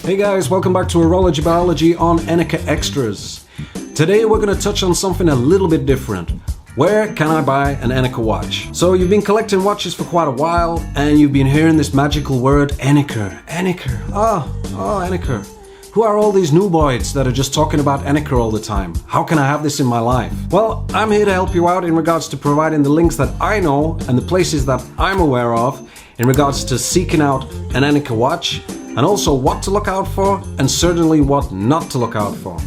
Hey guys, welcome back to Horology Biology on Enicar Extras. Today we're going to touch on something a little bit different. Where can I buy an Enicar watch? So you've been collecting watches for quite a while and you've been hearing this magical word Enicar. Enicar. Who are all these nuboids that are just talking about Enicar all the time? How can I have this in my life? Well, I'm here to help you out in regards to providing the links that I know and the places that I'm aware of in regards to seeking out an Enicar watch, and also what to look out for and certainly what not to look out for.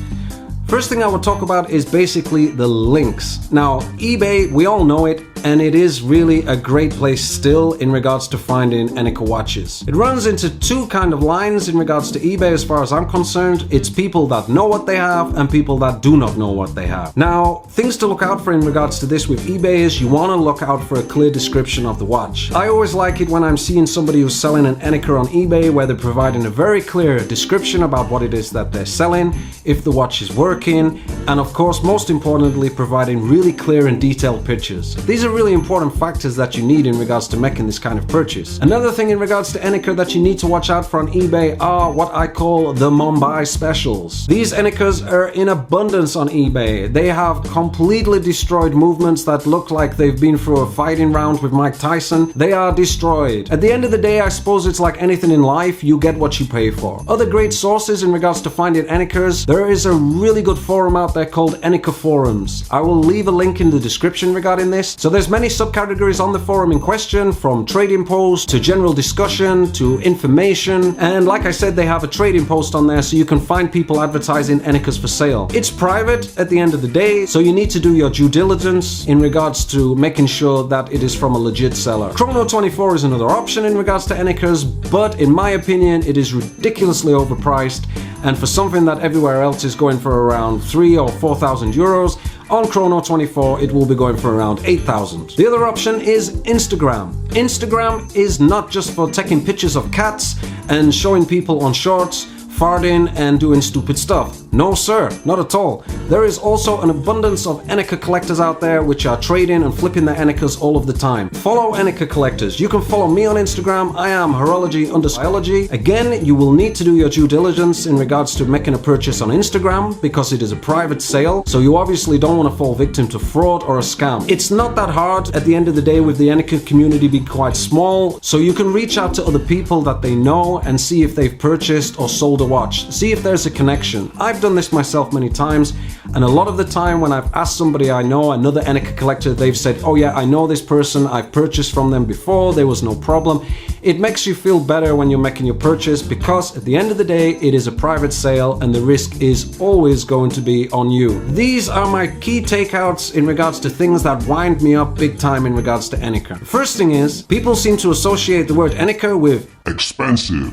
First thing I will talk about is basically the links. Now, eBay, we all know it, and it is really a great place still in regards to finding Enicar watches. It runs into two kind of lines in regards to eBay as far as I'm concerned. It's people that know what they have and people that do not know what they have. Now, things to look out for in regards to this with eBay is you want to look out for a clear description of the watch. I always like it when I'm seeing somebody who's selling an Enicar on eBay where they're providing a very clear description about what it is that they're selling, if the watch is working, and of course, most importantly, providing really clear and detailed pictures. These are really important factors that you need in regards to making this kind of purchase. Another thing in regards to Enicar that you need to watch out for on eBay are what I call the Mumbai specials. These Enicars are in abundance on eBay. They have completely destroyed movements that look like they've been through a fighting round with Mike Tyson. They are destroyed. At the end of the day, I suppose it's like anything in life, you get what you pay for. Other great sources in regards to finding Enicars, there is a really good forum out there called Enicar Forums. I will leave a link in the description regarding this. So there's many subcategories on the forum in question, from trading posts to general discussion to information, and like I said, they have a trading post on there so you can find people advertising Enicars for sale. It's private at the end of the day, so you need to do your due diligence in regards to making sure that it is from a legit seller. Chrono24 is another option in regards to Enicars, but in my opinion it is ridiculously overpriced, and for something that everywhere else is going for around 3,000 or 4,000 euros, on Chrono24 it will be going for around 8,000. The other option is Instagram. Instagram is not just for taking pictures of cats and showing people on shorts, farting and doing stupid stuff. No sir, not at all. There is also an abundance of Enicar collectors out there which are trading and flipping their Enicars all of the time. Follow Enicar collectors. You can follow me on Instagram. I am Horology_Biology. Again, you will need to do your due diligence in regards to making a purchase on Instagram because it is a private sale, so you obviously don't want to fall victim to fraud or a scam. It's not that hard at the end of the day, with the Enicar community being quite small, so you can reach out to other people that they know and see if they've purchased or sold a watch. See if there's a connection. I've done this myself many times, and a lot of the time when I've asked somebody I know, another Enicar collector, they've said, oh yeah, I know this person, I've purchased from them before, there was no problem. It makes you feel better when you're making your purchase because at the end of the day it is a private sale and the risk is always going to be on you. These are my key takeouts in regards to things that wind me up big time in regards to Enicar. The first thing is, people seem to associate the word Enicar with expensive.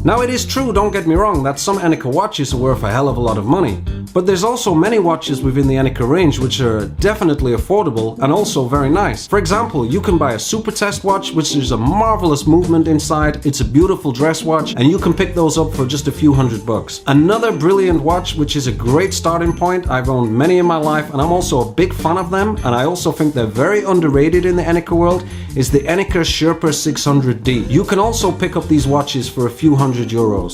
Now it is true, don't get me wrong, that some Enicar watches are worth a hell of a lot of money. But there's also many watches within the Enicar range which are definitely affordable and also very nice. For example, you can buy a Super Test watch, which is a marvelous movement inside, it's a beautiful dress watch, and you can pick those up for just a few $100. Another brilliant watch, which is a great starting point, I've owned many in my life and I'm also a big fan of them, and I also think they're very underrated in the Enicar world, is the Enicar Sherpa 600D. You can also pick up these watches for a few €100.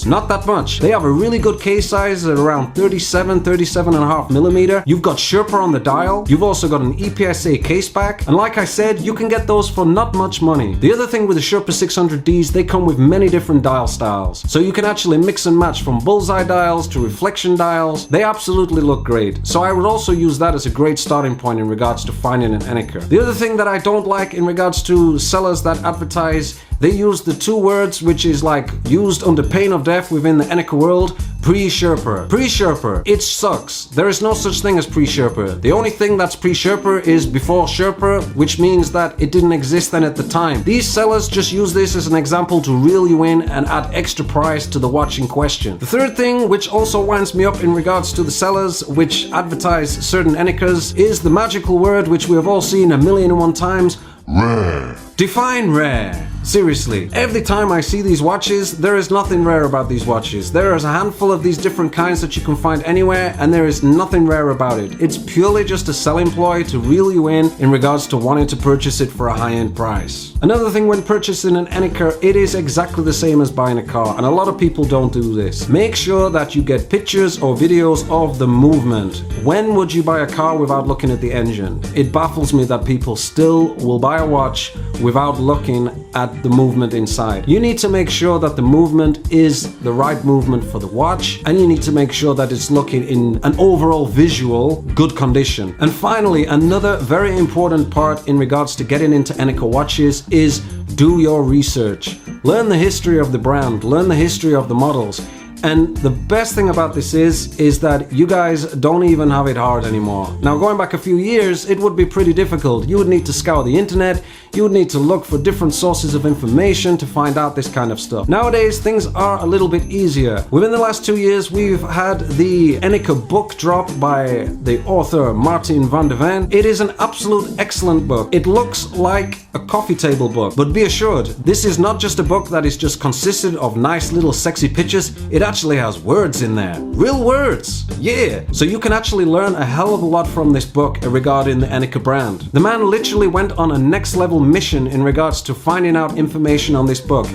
Not that much. They have a really good case size at around 37.5 millimeter. You've got Sherpa on the dial. You've also got an EPSA case back. And like I said, you can get those for not much money. The other thing with the Sherpa 600Ds, they come with many different dial styles. So you can actually mix and match from bullseye dials to reflection dials. They absolutely look great. So I would also use that as a great starting point in regards to finding an Enicar. The other thing that I don't like in regards to sellers that advertise, they use the two words which is like used under pain of death within the Enicar world, pre-Sherpa. Pre-Sherpa, it sucks. There is no such thing as pre-Sherpa. The only thing that's pre-Sherpa is before Sherpa, which means that it didn't exist then at the time. These sellers just use this as an example to reel you in and add extra price to the watch in question. The third thing, which also winds me up in regards to the sellers which advertise certain Enicars, is the magical word which we have all seen 1,000,001 times, rare. Define rare. Seriously, every time I see these watches, there is nothing rare about these watches. There is a handful of these different kinds that you can find anywhere, and there is nothing rare about it. It's purely just a selling ploy to reel you in regards to wanting to purchase it for a high-end price. Another thing when purchasing an Enicar, it is exactly the same as buying a car, and a lot of people don't do this. Make sure that you get pictures or videos of the movement. When would you buy a car without looking at the engine? It baffles me that people still will buy a watch without looking at the movement inside. You need to make sure that the movement is the right movement for the watch, and you need to make sure that it's looking in an overall visual good condition. And finally, another very important part in regards to getting into Enicar watches is do your research. Learn the history of the brand, learn the history of the models. And the best thing about this is that you guys don't even have it hard anymore. Now, going back a few years, it would be pretty difficult. You would need to scour the internet, you would need to look for different sources of information to find out this kind of stuff. Nowadays, things are a little bit easier. Within the last 2 years, we've had the Enicar book drop by the author Martin van der Ven. It is an absolute excellent book. It looks like a coffee table book, but be assured, this is not just a book that is just consisted of nice little sexy pictures. It actually has words in there. Real words. Yeah. So you can actually learn a hell of a lot from this book regarding the Enicar brand. The man literally went on a next level mission in regards to finding out information on this book.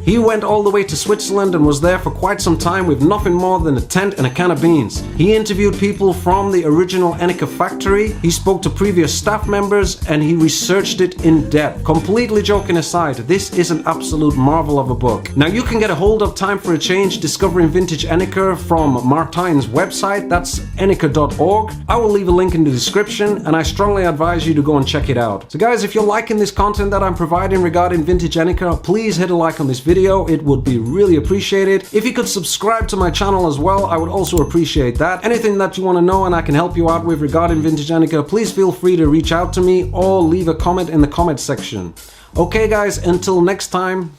He went all the way to Switzerland and was there for quite some time with nothing more than a tent and a can of beans. He interviewed people from the original Enicar factory, he spoke to previous staff members, and he researched it in depth. Completely joking aside, this is an absolute marvel of a book. Now you can get a hold of Time for a Change Discovering Vintage Enicar from Martine's website, that's enicar.org. I will leave a link in the description, and I strongly advise you to go and check it out. So guys, if you're liking this content that I'm providing regarding vintage Enicar, please hit a like on this video. It would be really appreciated. If you could subscribe to my channel as well, I would also appreciate that. Anything that you want to know and I can help you out with regarding vintage Enicar, please feel free to reach out to me or leave a comment in the comment section. Okay guys, until next time,